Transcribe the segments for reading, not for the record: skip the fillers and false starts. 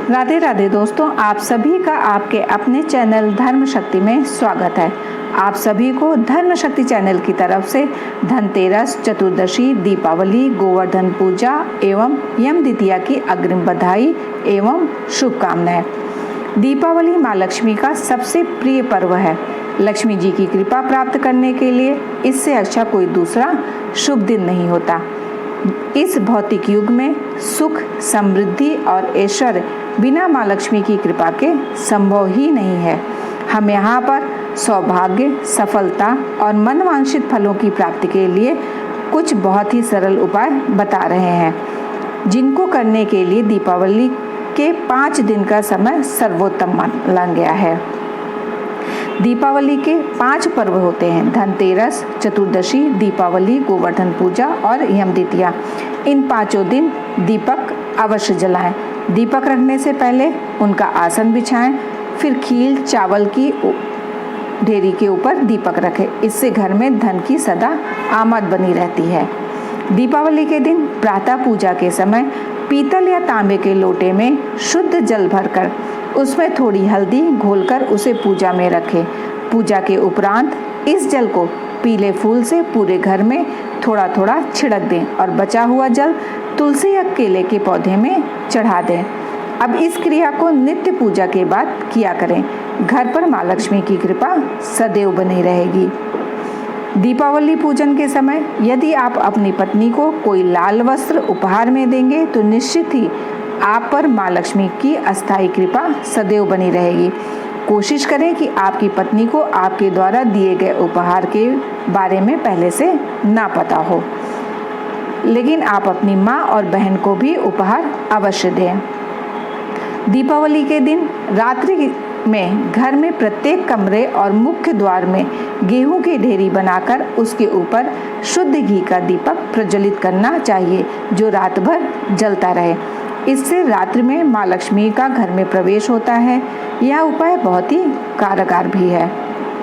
राधे राधे दोस्तों, आप सभी का आपके अपने चैनल धर्म शक्ति में स्वागत है। आप सभी को धर्म शक्ति चैनल की तरफ से धनतेरस, चतुर्दशी, दीपावली, गोवर्धन पूजा एवं यम द्वितीया की अग्रिम बधाई एवं शुभकामनाएं। दीपावली माँ लक्ष्मी का सबसे प्रिय पर्व है। लक्ष्मी जी की कृपा प्राप्त करने के लिए इससे अच्छा कोई दूसरा शुभ दिन नहीं होता। इस भौतिक युग में सुख, समृद्धि और ऐश्वर्य बिना माँ लक्ष्मी की कृपा के संभव ही नहीं है। हम यहाँ पर सौभाग्य, सफलता और मनवांछित फलों की प्राप्ति के लिए कुछ बहुत ही सरल उपाय बता रहे हैं, जिनको करने के लिए दीपावली के 5 दिन का समय सर्वोत्तम माना गया है। दीपावली के 5 पर्व होते हैं: धनतेरस, चतुर्दशी, दीपावली, गोवर्धन पूजा और यम द्वितीया। इन 5 दिन दीपक अवश्य जलाएं। दीपक रखने से पहले उनका आसन बिछाएं, फिर खील चावल की ढेरी के ऊपर दीपक रखें। इससे घर में धन की सदा आमद बनी रहती है। दीपावली के दिन प्रातः पूजा के समय पीतल या तांबे के लोटे में शुद्ध जल भरकर उसमें थोड़ी हल्दी घोलकर उसे पूजा में रखें। पूजा के उपरांत इस जल को पीले फूल से पूरे घर में थोड़ा थोड़ा छिड़क दें और बचा हुआ जल तुलसी या केले के पौधे में चढ़ा दें। अब इस क्रिया को नित्य पूजा के बाद किया करें। घर पर माँ लक्ष्मी की कृपा सदैव बनी रहेगी। दीपावली पूजन के समय यदि आप अपनी पत्नी को कोई लाल वस्त्र उपहार में देंगे तो निश्चित ही आप पर माँ लक्ष्मी की अस्थायी कृपा सदैव बनी रहेगी। कोशिश करें कि आपकी पत्नी को आपके द्वारा दिए गए उपहार के बारे में पहले से ना पता हो, लेकिन आप अपनी माँ और बहन को भी उपहार अवश्य दें। दीपावली के दिन रात्रि में घर में प्रत्येक कमरे और मुख्य द्वार में गेहूं की ढेरी बनाकर उसके ऊपर शुद्ध घी का दीपक प्रज्वलित करना चाहिए, जो रात भर जलता रहे। इससे रात्रि में माँ लक्ष्मी का घर में प्रवेश होता है। यह उपाय बहुत ही कारगर भी है।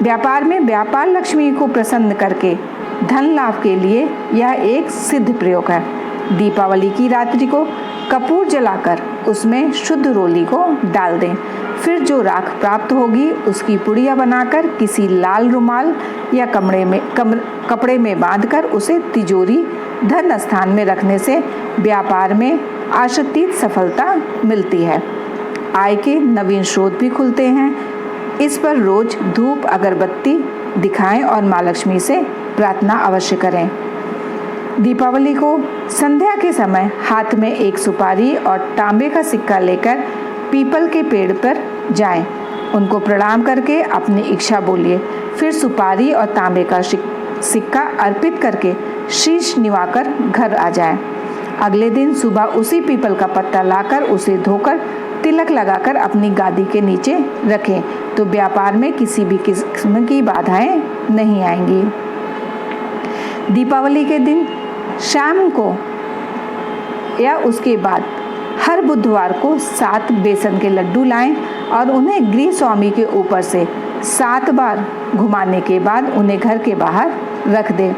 व्यापार में व्यापार लक्ष्मी को प्रसन्न करके धन लाभ के लिए यह एक सिद्ध प्रयोग है। दीपावली की रात्रि को कपूर जलाकर उसमें शुद्ध रोली को डाल दें। फिर जो राख प्राप्त होगी उसकी पुड़िया बनाकर किसी लाल रुमाल या कपड़े में बांधकर उसे तिजोरी धन स्थान में रखने से व्यापार में आशातीत सफलता मिलती है। आय के नवीन स्रोत भी खुलते हैं। इस पर रोज धूप अगरबत्ती दिखाएं और माँ लक्ष्मी से प्रार्थना अवश्य करें। दीपावली को संध्या के समय हाथ में एक सुपारी और तांबे का सिक्का लेकर पीपल के पेड़ पर जाएं। उनको प्रणाम करके अपनी इच्छा बोलिए। फिर सुपारी और तांबे का सिक्का अर्पित करके शीश निवाकर घर आ जाएं। अगले दिन सुबह उसी पीपल का पत्ता लाकर उसे धोकर तिलक लगाकर अपनी गादी के नीचे रखें, तो व्यापार में किसी भी किस्म की बाधाएं नहीं आएंगी। दीपावली के दिन शाम को या उसके बाद हर बुधवार को 7 बेसन के लड्डू लाएं और उन्हें गृह स्वामी के ऊपर से 7 बार घुमाने के बाद उन्हें घर के बाहर रख दें।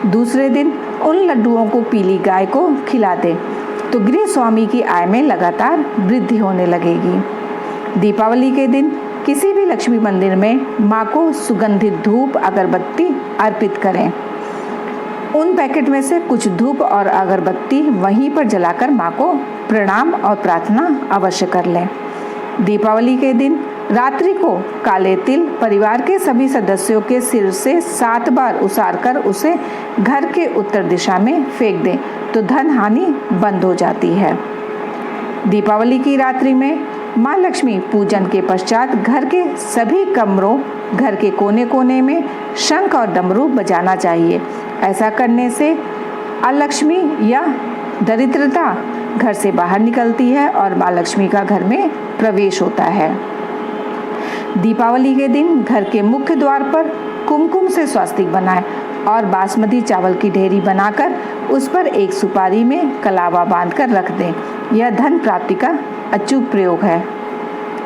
दूसरे दिन उन लड्डुओं को पीली गाय को खिला दें, तो गृह स्वामी की आय में लगातार वृद्धि होने लगेगी। दीपावली के दिन किसी भी लक्ष्मी मंदिर में माँ को सुगंधित धूप अगरबत्ती अर्पित करें। उन पैकेट में से कुछ धूप और अगरबत्ती वहीं पर जलाकर माँ को प्रणाम और प्रार्थना अवश्य कर लें। दीपावली के दिन रात्रि को काले तिल परिवार के सभी सदस्यों के सिर से 7 बार उसारकर उसे घर के उत्तर दिशा में फेंक दें, तो धन हानि बंद हो जाती है। दीपावली की रात्रि में माँ लक्ष्मी पूजन के पश्चात घर के सभी कमरों, घर के कोने कोने में शंख और डमरू बजाना चाहिए। ऐसा करने से अलक्ष्मी या दरिद्रता घर से बाहर निकलती है और माँ लक्ष्मी का घर में प्रवेश होता है। दीपावली के दिन घर के मुख्य द्वार पर कुमकुम से स्वास्तिक बनाएं और बासमती चावल की ढेरी बनाकर उस पर एक सुपारी में कलावा बांधकर रख दें। यह धन प्राप्ति का अचूक प्रयोग है।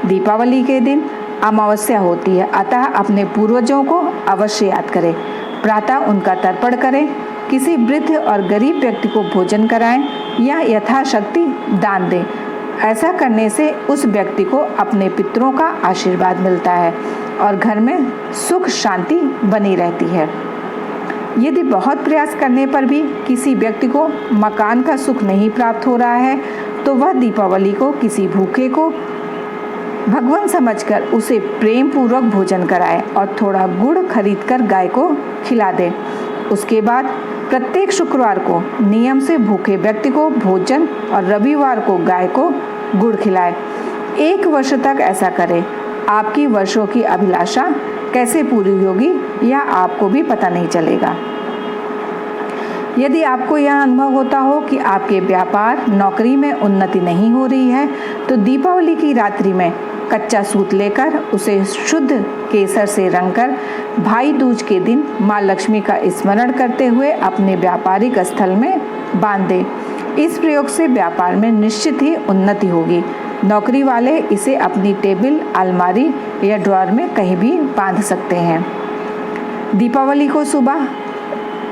दीपावली के दिन अमावस्या होती है, अतः अपने पूर्वजों को अवश्य याद करें। प्रातः उनका तर्पण करें। किसी वृद्ध और गरीब व्यक्ति को भोजन कराएं या यथाशक्ति दान दें। ऐसा करने से उस व्यक्ति को अपने पितरों का आशीर्वाद मिलता है और घर में सुख शांति बनी रहती है। यदि बहुत प्रयास करने पर भी किसी व्यक्ति को मकान का सुख नहीं प्राप्त हो रहा है तो वह दीपावली को किसी भूखे को भगवान समझकर उसे प्रेम पूर्वक भोजन कराए और थोड़ा गुड़ खरीदकर गाय को खिला दे। उसके बाद प्रत्येक शुक्रवार को नियम से भूखे व्यक्ति को भोजन और रविवार को गाय को गुड़ खिलाए। 1 वर्ष तक ऐसा करें। आपकी वर्षों की अभिलाषा कैसे पूरी होगी यह आपको भी पता नहीं चलेगा। यदि आपको यह अनुभव होता हो कि आपके व्यापार नौकरी में उन्नति नहीं हो रही है तो दीपावली की रात्रि में कच्चा सूत लेकर उसे शुद्ध केसर से रंगकर भाई दूज के दिन माँ लक्ष्मी का स्मरण करते हुए अपने व्यापारिक स्थल में बांध दें। इस प्रयोग से व्यापार में निश्चित ही उन्नति होगी। नौकरी वाले इसे अपनी टेबल, अलमारी या ड्रॉअर में कहीं भी बांध सकते हैं। दीपावली को सुबह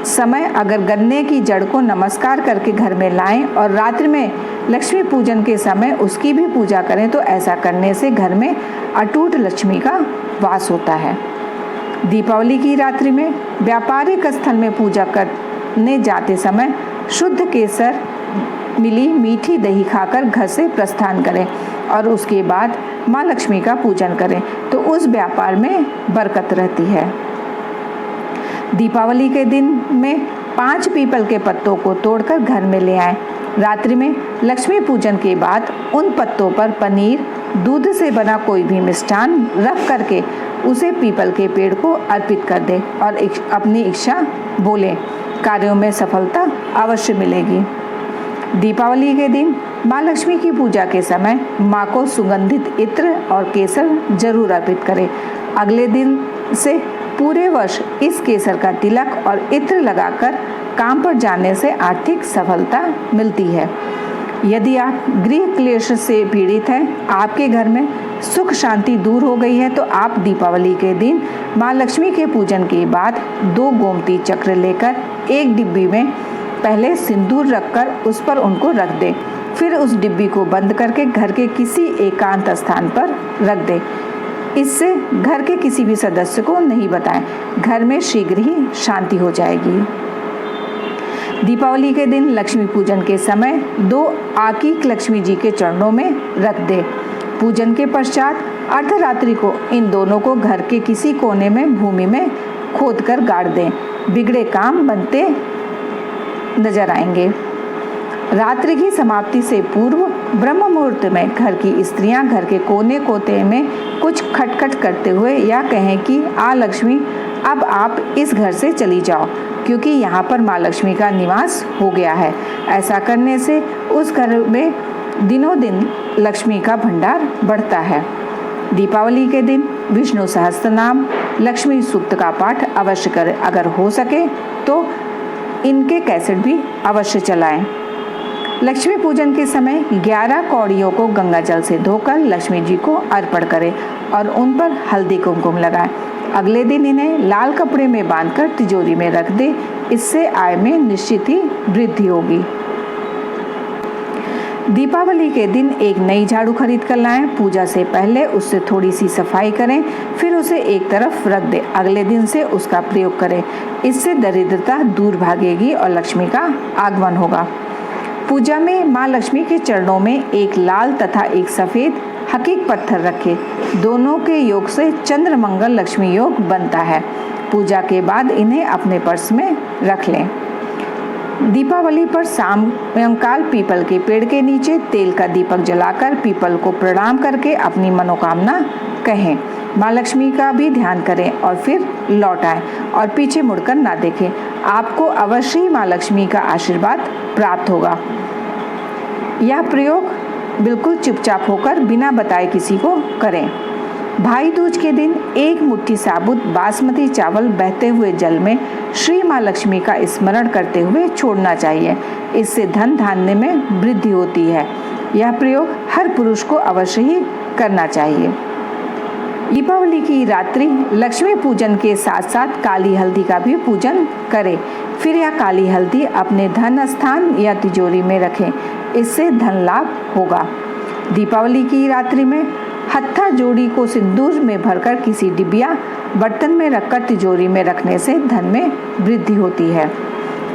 समय अगर गन्ने की जड़ को नमस्कार करके घर में लाएं और रात्रि में लक्ष्मी पूजन के समय उसकी भी पूजा करें तो ऐसा करने से घर में अटूट लक्ष्मी का वास होता है। दीपावली की रात्रि में व्यापारिक स्थल में पूजा करने जाते समय शुद्ध केसर मिली मीठी दही खाकर घर से प्रस्थान करें और उसके बाद माँ लक्ष्मी का पूजन करें तो उस व्यापार में बरकत रहती है। दीपावली के दिन में 5 पीपल के पत्तों को तोड़कर घर में ले आएं। रात्रि में लक्ष्मी पूजन के बाद उन पत्तों पर पनीर, दूध से बना कोई भी मिष्ठान रख करके उसे पीपल के पेड़ को अर्पित कर दें और अपनी इच्छा बोलें। कार्यों में सफलता अवश्य मिलेगी। दीपावली के दिन माँ लक्ष्मी की पूजा के समय माँ को सुगंधित इत्र और केसर जरूर अर्पित करें। अगले दिन से पूरे वर्ष इस केसर का तिलक और इत्र लगाकर काम पर जाने से आर्थिक सफलता मिलती है। यदि आप गृह क्लेश से पीड़ित हैं, आपके घर में सुख शांति दूर हो गई है तो आप दीपावली के दिन माँ लक्ष्मी के पूजन के बाद 2 गोमती चक्र लेकर एक डिब्बी में पहले सिंदूर रखकर उस पर उनको रख दें। फिर उस डिब्बी को बंद करके घर के किसी एकांत स्थान पर रख दें। इससे घर के किसी भी सदस्य को नहीं बताएं। घर में शीघ्र ही शांति हो जाएगी। दीपावली के दिन लक्ष्मी पूजन के समय 2 आकीक लक्ष्मी जी के चरणों में रख दें। पूजन के पश्चात अर्धरात्रि को इन दोनों को घर के किसी कोने में भूमि में खोदकर गाड़ दें। बिगड़े काम बनते नजर आएंगे। रात्रि की समाप्ति से पूर्व ब्रह्म मुहूर्त में घर की स्त्रियां घर के कोने कोते में कुछ खटखट करते हुए या कहें कि आ लक्ष्मी, अब आप इस घर से चली जाओ क्योंकि यहाँ पर माँ लक्ष्मी का निवास हो गया है। ऐसा करने से उस घर में दिनों दिन लक्ष्मी का भंडार बढ़ता है। दीपावली के दिन विष्णु सहस्त्रनाम, लक्ष्मी सूक्त का पाठ अवश्य करें। अगर हो सके तो इनके कैसेट भी अवश्य चलाएं। लक्ष्मी पूजन के समय 11 कौड़ियों को गंगा जल से धोकर लक्ष्मी जी को अर्पण करें और उन पर हल्दी कुमकुम लगाएं। अगले दिन इन्हें लाल कपड़े में बांधकर तिजोरी में रख दें। इससे आय में निश्चित ही वृद्धि होगी। दीपावली के दिन एक नई झाड़ू खरीद कर लाएं। पूजा से पहले उससे थोड़ी सी सफाई करें, फिर उसे एक तरफ रख दें। अगले दिन से उसका प्रयोग करें। इससे दरिद्रता दूर भागेगी और लक्ष्मी का आगमन होगा। पूजा में माँ लक्ष्मी के चरणों में एक लाल तथा एक सफ़ेद हकीक पत्थर रखें। दोनों के योग से चंद्रमंगल लक्ष्मी योग बनता है। पूजा के बाद इन्हें अपने पर्स में रख लें। दीपावली पर सायंकाल पीपल के पेड़ के नीचे तेल का दीपक जलाकर पीपल को प्रणाम करके अपनी मनोकामना कहें। माँ लक्ष्मी का भी ध्यान करें और फिर लौट आएं और पीछे मुड़कर ना देखें। आपको अवश्य ही माँ लक्ष्मी का आशीर्वाद प्राप्त होगा। यह प्रयोग बिल्कुल चुपचाप होकर बिना बताए किसी को करें। भाई दूज के दिन 1 मुट्ठी साबुत बासमती चावल बहते हुए जल में श्री माँ लक्ष्मी का स्मरण करते हुए छोड़ना चाहिए। इससे धन धान्य में वृद्धि होती है। यह प्रयोग हर पुरुष को अवश्य ही करना चाहिए। दीपावली की रात्रि लक्ष्मी पूजन के साथ साथ काली हल्दी का भी पूजन करें। फिर यह काली हल्दी अपने धन स्थान या तिजोरी में रखें। इससे धन लाभ होगा। दीपावली की रात्रि में हत्था जोड़ी को सिंदूर में भरकर किसी डिबिया बर्तन में रखकर तिजोरी में रखने से धन में वृद्धि होती है।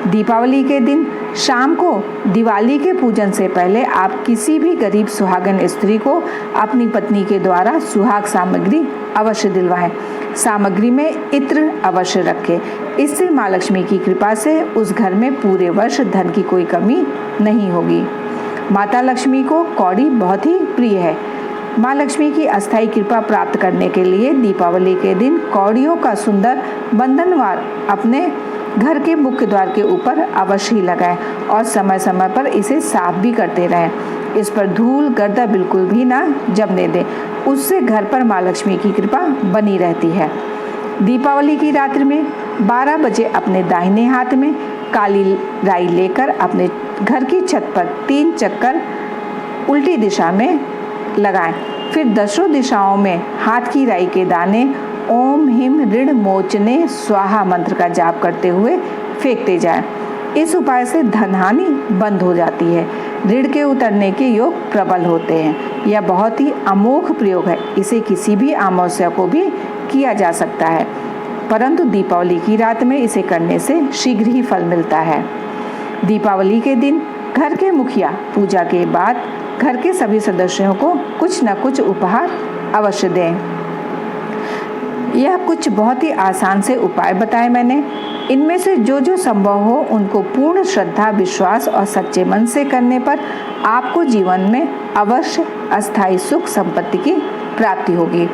दीपावली के दिन शाम को दिवाली के पूजन से पहले आप किसी भी गरीब सुहागन स्त्री को अपनी पत्नी के द्वारा सुहाग सामग्री अवश्य दिलवाएं। सामग्री में इत्र अवश्य रखें। इससे माँ लक्ष्मी की कृपा से उस घर में पूरे वर्ष धन की कोई कमी नहीं होगी। माता लक्ष्मी को कौड़ी बहुत ही प्रिय है। माँ लक्ष्मी की अस्थायी कृपा प्राप्त करने के लिए दीपावली के दिन कौड़ियों का सुंदर बंधनवार अपने घर के मुख्य द्वार के ऊपर अवश्य ही लगाएं और समय समय पर इसे साफ भी करते रहें। इस पर धूल गर्दा बिल्कुल भी ना जमने दें, उससे घर पर माँ लक्ष्मी की कृपा बनी रहती है। दीपावली की रात्रि में 12 बजे अपने दाहिने हाथ में काली राई लेकर अपने घर की छत पर 3 चक्कर उल्टी दिशा में लगाएं। फिर 10 दिशाओं में हाथ की राई के दाने ओम हिम ऋण मोचने स्वाहा मंत्र का जाप करते हुए फेंकते जाएं। इस उपाय से धन हानि बंद हो जाती है। ऋण के उतरने के योग प्रबल होते हैं। यह बहुत ही अमोघ प्रयोग है। इसे किसी भी अमावस्या को भी किया जा सकता है, परंतु दीपावली की रात में इसे करने से शीघ्र ही फल मिलता है। दीपावली के दिन घर के मुखिया पूजा के बाद घर के सभी सदस्यों को कुछ न कुछ उपहार अवश्य दें। यह कुछ बहुत ही आसान से उपाय बताए मैंने। इनमें से जो जो संभव हो उनको पूर्ण श्रद्धा, विश्वास और सच्चे मन से करने पर आपको जीवन में अवश्य अस्थायी सुख संपत्ति की प्राप्ति होगी।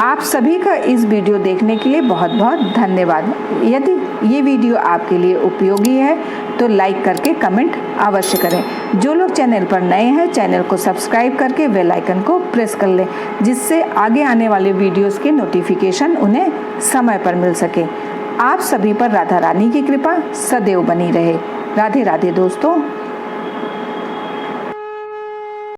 आप सभी का इस वीडियो देखने के लिए बहुत बहुत धन्यवाद। यदि ये वीडियो आपके लिए उपयोगी है तो लाइक करके कमेंट अवश्य करें। जो लोग चैनल पर नए हैं चैनल को सब्सक्राइब करके बेल आइकन को प्रेस कर लें, जिससे आगे आने वाले वीडियोस के नोटिफिकेशन उन्हें समय पर मिल सके। आप सभी पर राधा रानी की कृपा सदैव बनी रहे। राधे राधे दोस्तों।